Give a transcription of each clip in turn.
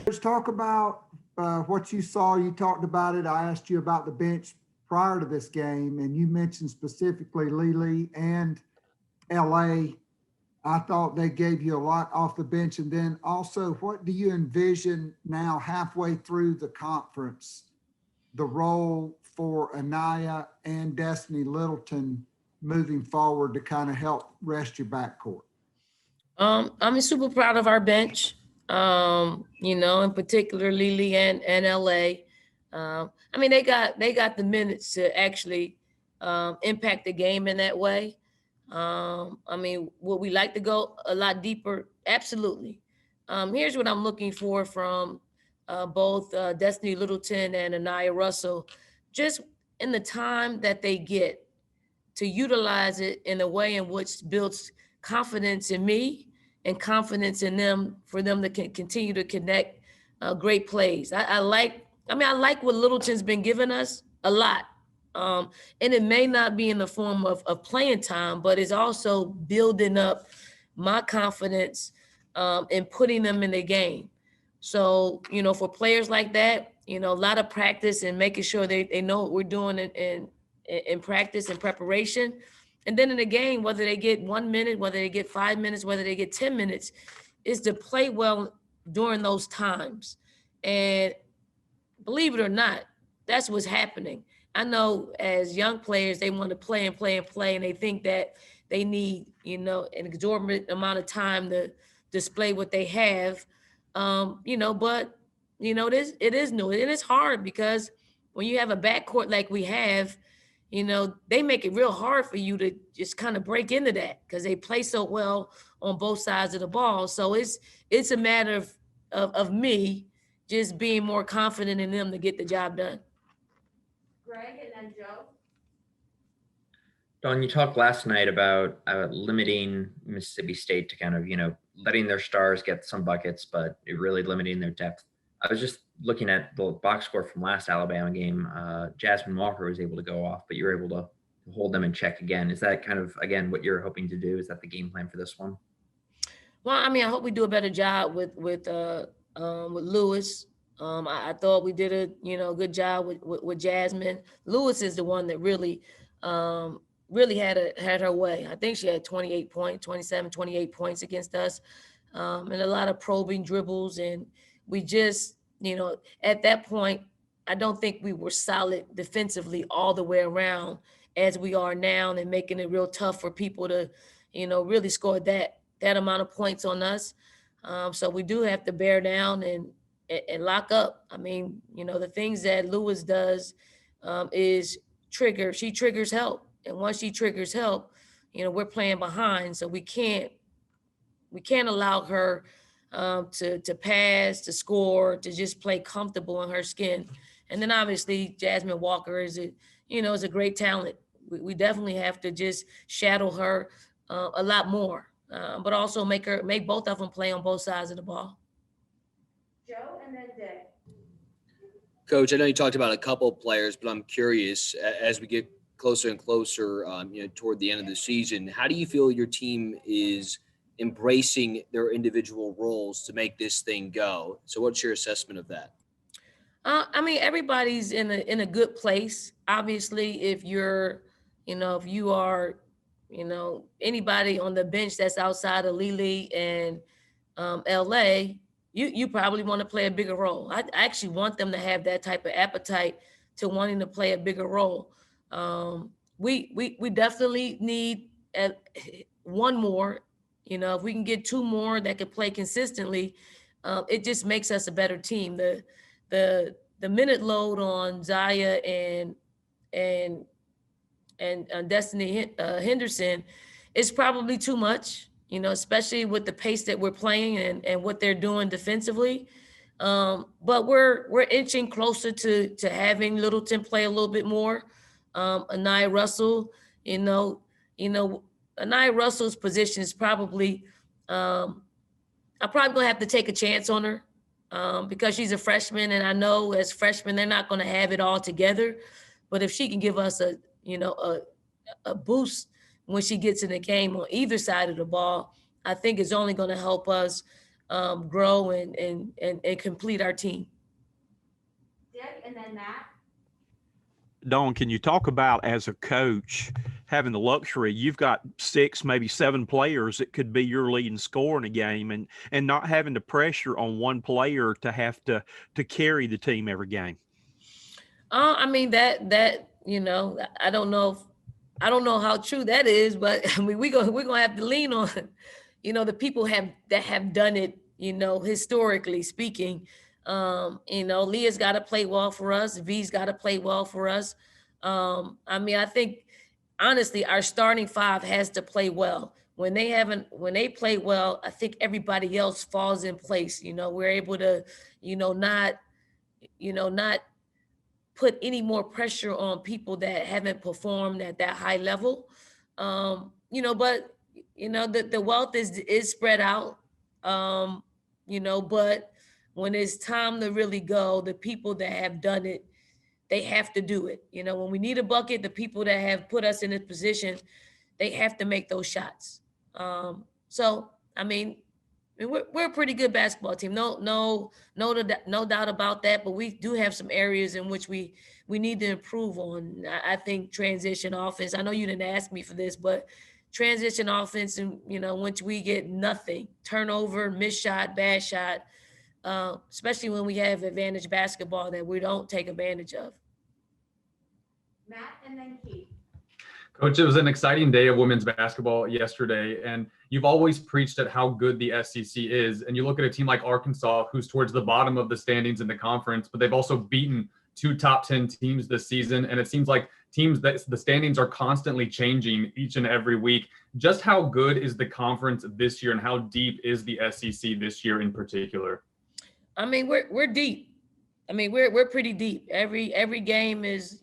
Let's talk about what you saw. You talked about it. I asked you about the bench prior to this game, and you mentioned specifically Lily and LA. I thought they gave you a lot off the bench. And then also, what do you envision now halfway through the conference, the role for Anaya and Destiny Littleton moving forward to kind of help rest your backcourt? I'm super proud of our bench. In particular Lily and LA. I mean they got the minutes to actually impact the game in that way. I mean, would we like to go a lot deeper? Absolutely. Here's what I'm looking for from both Destiny Littleton and Anaya Russell, just in the time that they get to utilize it in a way in which builds confidence in me and confidence in them for them to continue to connect great plays. I like what Littleton's been giving us a lot. And it may not be in the form of playing time, but it's also building up my confidence and putting them in the game. So, for players like that, a lot of practice and making sure they know what we're doing in practice and preparation. And then in the game, whether they get 1 minute, whether they get 5 minutes, whether they get 10 minutes, is to play well during those times. And believe it or not, that's what's happening. I know as young players, they want to play and play and play, and they think that they need, an exorbitant amount of time to display what they have. But it is new and it's hard because when you have a backcourt like we have, they make it real hard for you to just kind of break into that because they play so well on both sides of the ball. So it's a matter of me just being more confident in them to get the job done. Greg and then Joe. Don, you talked last night about limiting Mississippi State to kind of, letting their stars get some buckets, but really limiting their depth. I was just looking at the box score from last Alabama game. Jasmine Walker was able to go off, but you were able to hold them in check again. Is that kind of, again, what you're hoping to do? Is that the game plan for this one? Well, I mean, I hope we do a better job with Lewis. I thought we did a good job with Jasmine. Lewis is the one that really had her way. I think she had 28 points, 27, 28 points against us, and a lot of probing dribbles. And we just, at that point, I don't think we were solid defensively all the way around as we are now, and making it real tough for people to, really score that amount of points on us. So we do have to bear down and lock up. I mean, the things that Lewis does is trigger. She triggers help, and once she triggers help, we're playing behind, so we can't allow her to pass, to score, to just play comfortable in her skin. And then obviously Jasmine Walker is a great talent. We definitely have to just shadow her a lot more, but also make both of them play on both sides of the ball. Joe and then Dick. Coach, I know you talked about a couple of players, but I'm curious as we get closer and closer, toward the end of the season, how do you feel your team is embracing their individual roles to make this thing go? So what's your assessment of that? I mean, everybody's in a good place. Obviously, if you are, anybody on the bench that's outside of Lily and LA, you probably want to play a bigger role. I actually want them to have that type of appetite to wanting to play a bigger role. We definitely need one more. If we can get two more that can play consistently, it just makes us a better team. The minute load on Ziya and Destiny Henderson is probably too much, especially with the pace that we're playing and what they're doing defensively. But we're inching closer to having Littleton play a little bit more. Anaya Russell, Anaya Russell's position is probably I'm probably gonna have to take a chance on her because she's a freshman, and I know as freshmen they're not gonna have it all together. But if she can give us a boost when she gets in the game on either side of the ball, I think it's only going to help us grow and complete our team. Dick, and then Matt. Dawn, can you talk about, as a coach, having the luxury, you've got 6, maybe 7 players that could be your leading scorer in a game, and not having the pressure on one player to have to carry the team every game? I mean, that I don't know how true that is, but I mean, we're gonna have to lean on, the people that have done it, historically speaking. Leah's got to play well for us. V's got to play well for us. I mean, I think honestly, our starting 5 has to play well. When they play well, I think everybody else falls in place. We're able to, not put any more pressure on people that haven't performed at that high level. But the wealth is spread out. But when it's time to really go, the people that have done it, they have to do it. When we need a bucket, the people that have put us in this position, they have to make those shots. So I mean, we're a pretty good basketball team. No doubt about that. But we do have some areas in which we need to improve on. I think transition offense. I know you didn't ask me for this, but transition offense, and once we get nothing, turnover, missed shot, bad shot, especially when we have advantage basketball that we don't take advantage of. Matt, and then Keith. Coach, it was an exciting day of women's basketball yesterday, and you've always preached at how good the SEC is. And you look at a team like Arkansas, who's towards the bottom of the standings in the conference, but they've also beaten 2 top 10 teams this season. And it seems like teams that the standings are constantly changing each and every week. Just how good is the conference this year, and how deep is the SEC this year in particular? I mean, we're deep. I mean, we're pretty deep. Every game is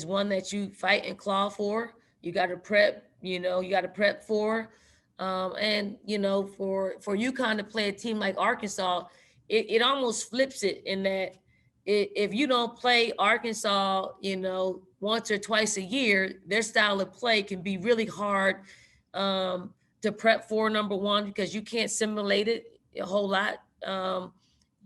one that you fight and claw for. You got to prep. You got to prep for. And for UConn to play a team like Arkansas, it almost flips it in that if you don't play Arkansas, once or twice a year, their style of play can be really hard to prep for, number one, because you can't simulate it a whole lot.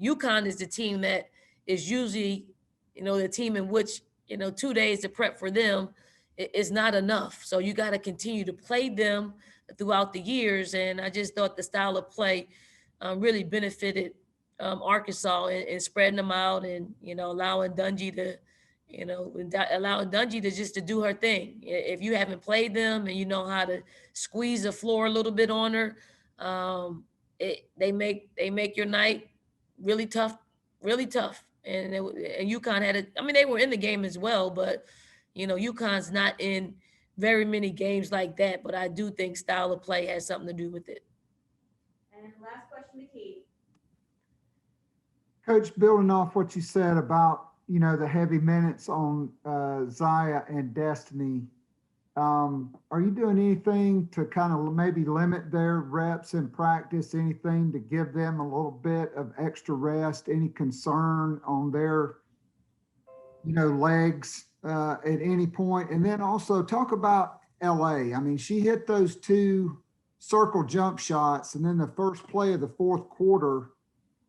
UConn is the team that is usually, the team in which, 2 days to prep for them is not enough. So you got to continue to play them throughout the years. And I just thought the style of play really benefited Arkansas in spreading them out and, allowing Dungy to just to do her thing. If you haven't played them and you know how to squeeze the floor a little bit on her, they make your night really tough. And UConn had it. I mean, they were in the game as well, but UConn's not in very many games like that. But I do think style of play has something to do with it. And last question to Keith. Coach, building off what you said about, the heavy minutes on Ziya and Destiny, are you doing anything to kind of maybe limit their reps in practice, anything to give them a little bit of extra rest, any concern on their, legs at any point? And then also talk about LA. I mean, she hit those 2 circle jump shots, and then the first play of the 4th quarter,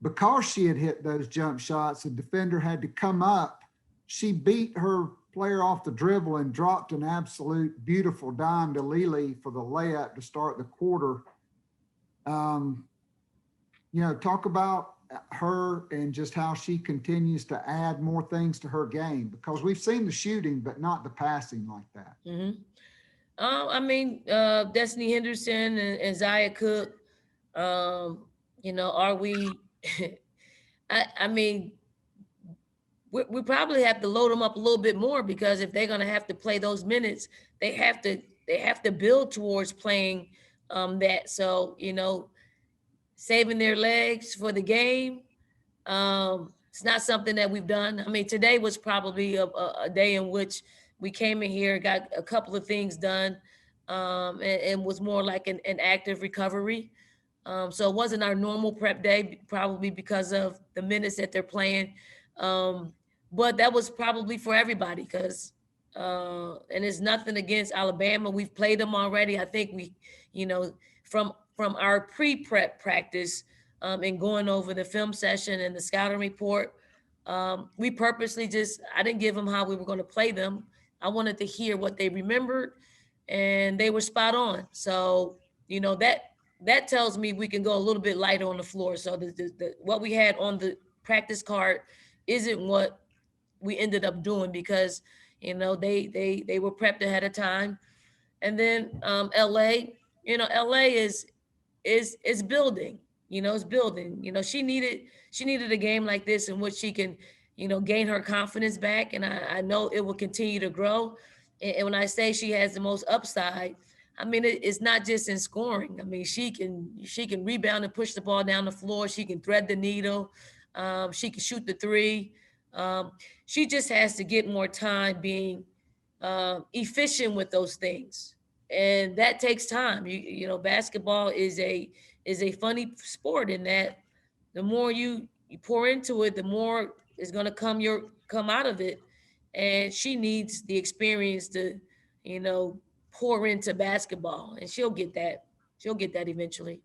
because she had hit those jump shots, the defender had to come up. She beat her player off the dribble and dropped an absolute beautiful dime to Lily for the layup to start the quarter. Talk about her and just how she continues to add more things to her game, because we've seen the shooting, but not the passing like that. Mm-hmm. I mean, Destiny Henderson and Ziya Cook, are we, I mean, we probably have to load them up a little bit more, because if they're going to have to play those minutes, they have to build towards playing that. So, saving their legs for the game, it's not something that we've done. I mean, today was probably a day in which we came in here, got a couple of things done, and was more like an active recovery. So it wasn't our normal prep day, probably because of the minutes that they're playing. But that was probably for everybody, because and it's nothing against Alabama. We've played them already. I think we, from our pre-prep practice, and going over the film session and the scouting report, we purposely I didn't give them how we were going to play them. I wanted to hear what they remembered, and they were spot on. So, that tells me we can go a little bit lighter on the floor. So what we had on the practice card isn't what we ended up doing, because they were prepped ahead of time. And then LA, LA is building. It's building. She needed a game like this in which she can, gain her confidence back, and I know it will continue to grow. And when I say she has the most upside, I mean it's not just in scoring. I mean she can rebound and push the ball down the floor. She can thread the needle. She can shoot the three. She just has to get more time being efficient with those things, and that takes time. Basketball is a funny sport in that the more you pour into it, the more is going to come out of it. And she needs the experience to pour into basketball, and she'll get that eventually.